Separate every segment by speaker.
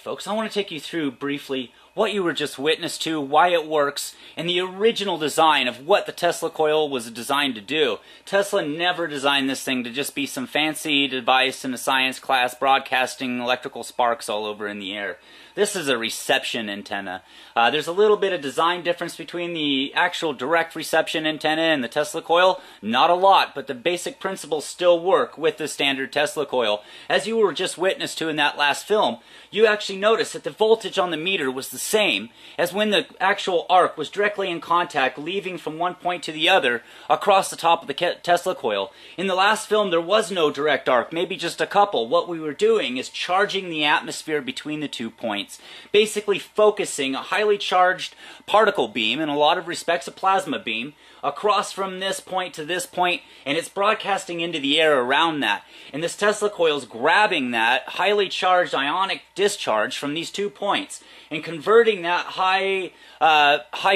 Speaker 1: folks, I want to take you through briefly what you were just witness to, why it works, and the original design of what the Tesla coil was designed to do. Tesla never designed this thing to just be some fancy device in a science class broadcasting electrical sparks all over in the air. This is a reception antenna. There's a little bit of design difference between the actual direct reception antenna and the Tesla coil. Not a lot, but the basic principles still work with the standard Tesla coil. As you were just witness to in that last film, you actually noticed that the voltage on the meter was the same as when the actual arc was directly in contact, leaving from one point to the other across the top of the Tesla coil. In the last film, there was no direct arc, maybe just a couple. What we were doing is charging the atmosphere between the 2 points, basically focusing a highly charged particle beam, in a lot of respects a plasma beam, across from this point to this point, and it's broadcasting into the air around that. And this Tesla coil is grabbing that highly charged ionic discharge from these 2 points and converting that high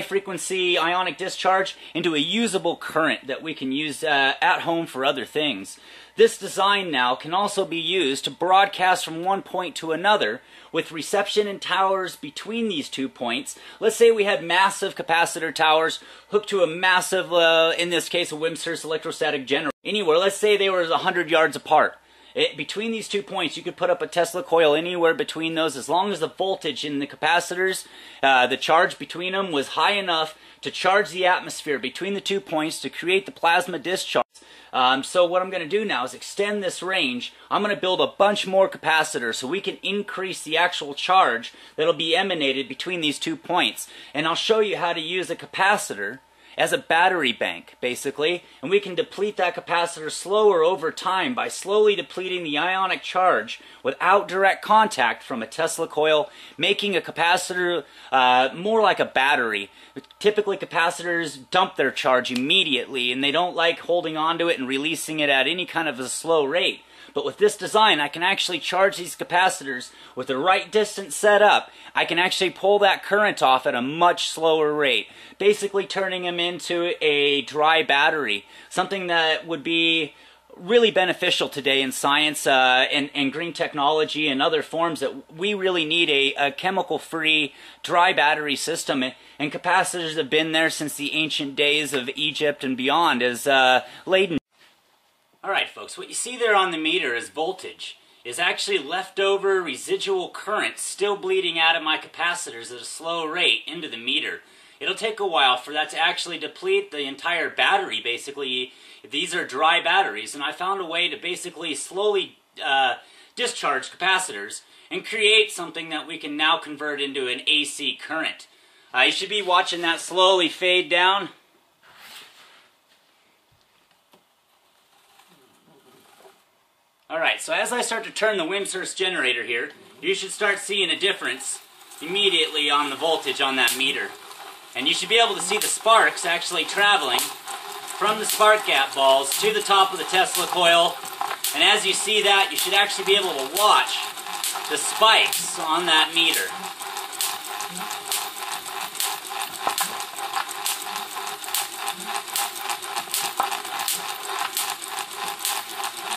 Speaker 1: frequency ionic discharge into a usable current that we can use at home for other things. This design now can also be used to broadcast from one point to another with reception and towers between these 2 points. Let's say we had massive capacitor towers hooked to a massive, in this case, a Wimshurst electrostatic generator. Anywhere, let's say they were 100 yards apart. Between these 2 points, you could put up a Tesla coil anywhere between those, as long as the voltage in the capacitors, the charge between them, was high enough to charge the atmosphere between the 2 points to create the plasma discharge. So what I'm going to do now is extend this range. I'm going to build a bunch more capacitors so we can increase the actual charge that'll be emanated between these 2 points. And I'll show you how to use a capacitor as a battery bank, basically, and we can deplete that capacitor slower over time by slowly depleting the ionic charge without direct contact from a Tesla coil, making a capacitor more like a battery. Typically, capacitors dump their charge immediately, and they don't like holding onto it and releasing it at any kind of a slow rate. But with this design, I can actually charge these capacitors with the right distance set up. I can actually pull that current off at a much slower rate, basically turning them into a dry battery, something that would be really beneficial today in science and green technology and other forms that we really need a chemical-free dry battery system. And capacitors have been there since the ancient days of Egypt and beyond, as Leyden. Alright folks, what you see there on the meter as voltage is actually leftover residual current still bleeding out of my capacitors at a slow rate into the meter. It'll take a while for that to actually deplete the entire battery, basically. These are dry batteries, and I found a way to basically slowly discharge capacitors and create something that we can now convert into an AC current. You should be watching that slowly fade down. Alright, so as I start to turn the Wimshurst generator here, you should start seeing a difference immediately on the voltage on that meter. And you should be able to see the sparks actually traveling from the spark gap balls to the top of the Tesla coil. And as you see that, you should actually be able to watch the spikes on that meter.